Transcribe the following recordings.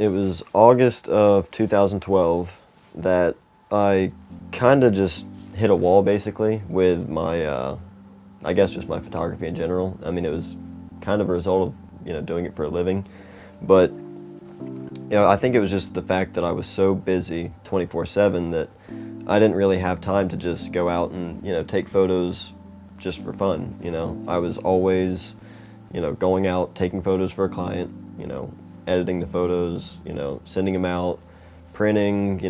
It was August of 2012 that I kind of just hit a wall basically with my, I guess just my photography in general. I mean, it was kind of a result of, doing it for a living. But, I think it was just the fact that I was so busy 24/7 that I didn't really have time to just go out and, take photos just for fun. I was always, going out, taking photos for a client, editing the photos, sending them out, printing,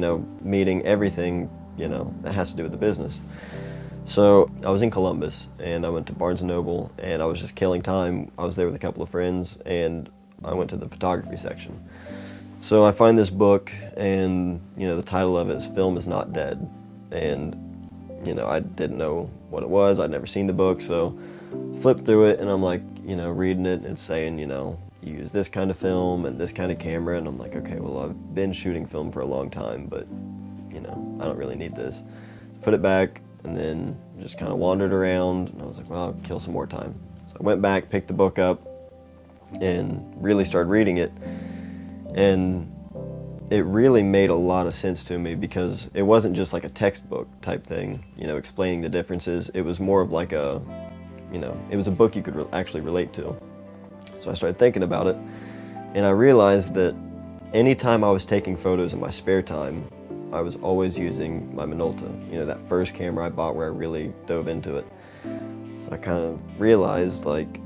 meeting, everything, that has to do with the business. So I was in Columbus and I went to Barnes & Noble and I was just killing time. I was there with a couple of friends and I went to the photography section. So I find this book and, the title of it is Film is Not Dead. And, I didn't know what it was. I'd never seen the book, so flipped through it and I'm like, reading it and it's saying, you use this kind of film and this kind of camera, and I'm like, okay, well, I've been shooting film for a long time, but, I don't really need this. Put it back, and then just kind of wandered around, and I was like, well, I'll kill some more time. So I went back, picked the book up, and really started reading it, and it really made a lot of sense to me because it wasn't just like a textbook type thing, explaining the differences. It was more of like a, it was a book you could actually relate to. So I started thinking about it, and I realized that anytime I was taking photos in my spare time, I was always using my Minolta, that first camera I bought where I really dove into it. So I kind of realized, like,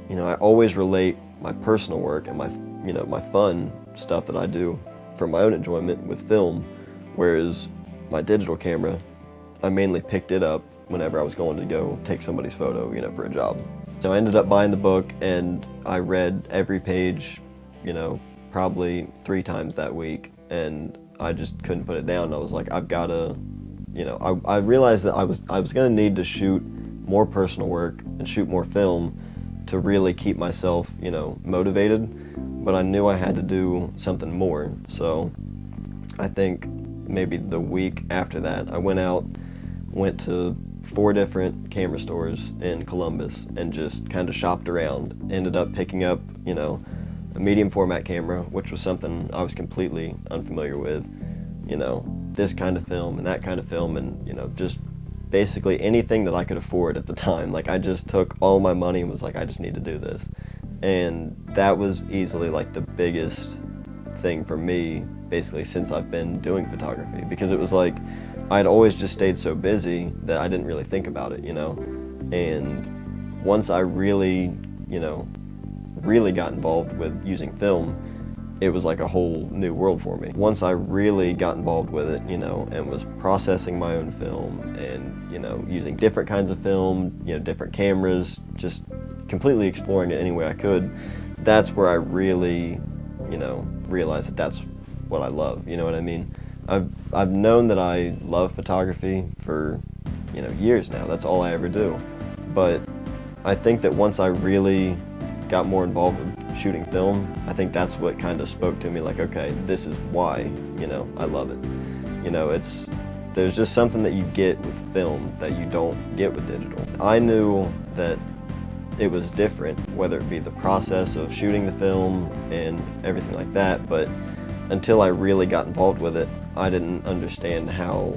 I always relate my personal work and my, my fun stuff that I do for my own enjoyment with film, whereas my digital camera, I mainly picked it up whenever I was going to go take somebody's photo, for a job. So I ended up buying the book and I read every page, probably 3 times that week, and I just couldn't put it down. I was like, I've got to, I realized that I was going to need to shoot more personal work and shoot more film to really keep myself, motivated, but I knew I had to do something more. So I think maybe the week after that, I went to 4 different camera stores in Columbus and just kind of shopped around. Ended up picking up, a medium format camera, which was something I was completely unfamiliar with, this kind of film and that kind of film, and, just basically anything that I could afford at the time. Like, I just took all my money and was like, I just need to do this. And that was easily like the biggest thing for me, basically, since I've been doing photography, because it was like, I'd always just stayed so busy that I didn't really think about it, and once I really, really got involved with using film, it was like a whole new world for me. Once I really got involved with it, and was processing my own film and, using different kinds of film, different cameras, just completely exploring it any way I could, that's where I really, realized that that's what I love, you know what I mean? I've known that I love photography for, years now. That's all I ever do. But I think that once I really got more involved with shooting film, I think that's what kind of spoke to me, like, okay, this is why, I love it. There's just something that you get with film that you don't get with digital. I knew that it was different, whether it be the process of shooting the film and everything like that, but until I really got involved with it, I didn't understand how,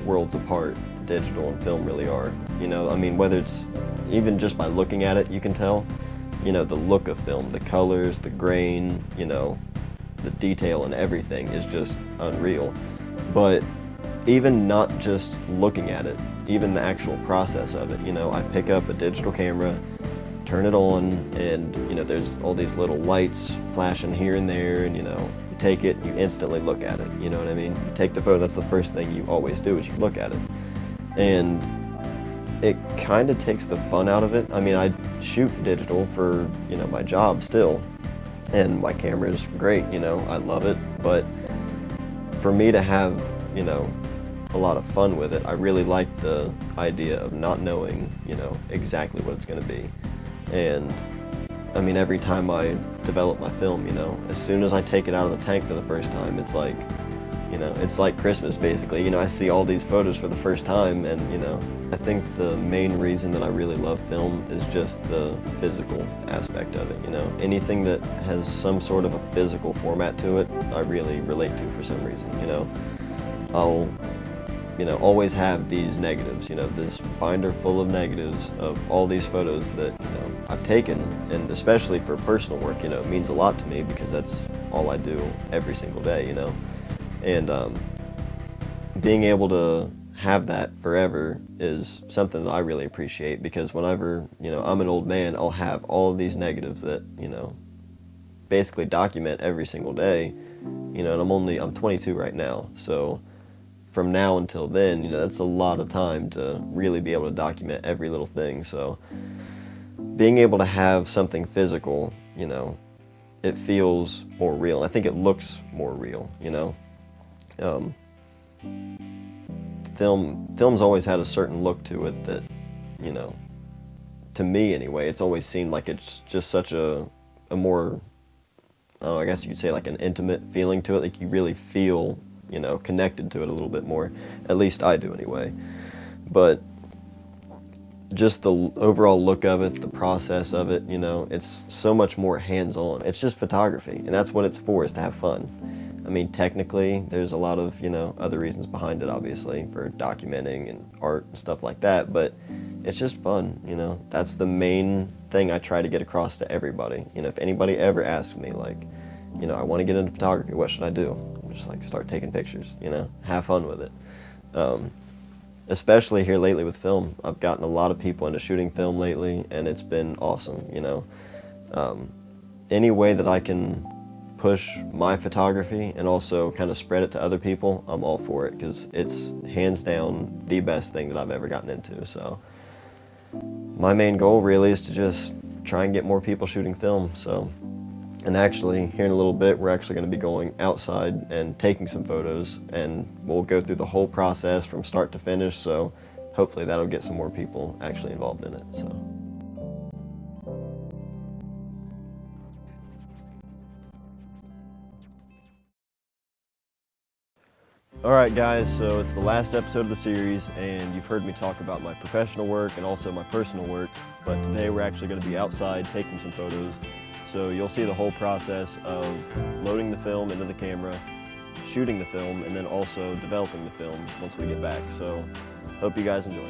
worlds apart digital and film really are. I mean, whether it's even just by looking at it, you can tell, the look of film, the colors, the grain, the detail and everything is just unreal. But even not just looking at it, even the actual process of it, I pick up a digital camera, turn it on, and, there's all these little lights flashing here and there, and, you take it, you instantly look at it, you know what I mean? You take the photo, that's the first thing you always do is you look at it. And it kind of takes the fun out of it. I mean, I shoot digital for, my job still, and my camera is great, I love it, but for me to have, a lot of fun with it, I really like the idea of not knowing, exactly what it's going to be. And I mean, every time I develop my film, as soon as I take it out of the tank for the first time, it's like, You know, it's like Christmas basically. You know, I see all these photos for the first time, and you know, I think the main reason that I really love film is just the physical aspect of it. You know, anything that has some sort of a physical format to it, I really relate to for some reason. You know, I'll, you know, always have these negatives. You know, this binder full of negatives of all these photos that, you know, I've taken, and especially for personal work, you know, it means a lot to me because that's all I do every single day. You know. And being able to have that forever is something that I really appreciate, because whenever, you know, I'm an old man, I'll have all of these negatives that, you know, basically document every single day, you know, and I'm 22 right now, so from now until then, you know, that's a lot of time to really be able to document every little thing. So being able to have something physical, you know, it feels more real, and I think it looks more real, you know. Um, film's always had a certain look to it that, you know, to me anyway, it's always seemed like it's just such a more, I guess you could say like an intimate feeling to it. Like you really feel, you know, connected to it a little bit more. At least I do anyway. But just the overall look of it, the process of it, you know, it's so much more hands-on. It's just photography, and that's what it's for, is to have fun. I mean, technically, there's a lot of, you know, other reasons behind it, obviously, for documenting and art and stuff like that, but it's just fun, you know. That's the main thing I try to get across to everybody. You know, if anybody ever asks me, like, you know, I want to get into photography, what should I do? I'm just like, start taking pictures, you know, have fun with it. Especially here lately with film, I've gotten a lot of people into shooting film lately, and it's been awesome, you know. Any way that I can push my photography and also kind of spread it to other people, I'm all for it, because it's hands down the best thing that I've ever gotten into. So my main goal really is to just try and get more people shooting film. So, and actually here in a little bit, we're actually going to be going outside and taking some photos, and we'll go through the whole process from start to finish. So hopefully that'll get some more people actually involved in it. So. Alright guys, so it's the last episode of the series, and you've heard me talk about my professional work and also my personal work, but today we're actually going to be outside taking some photos. So you'll see the whole process of loading the film into the camera, shooting the film, and then also developing the film once we get back. So hope you guys enjoy.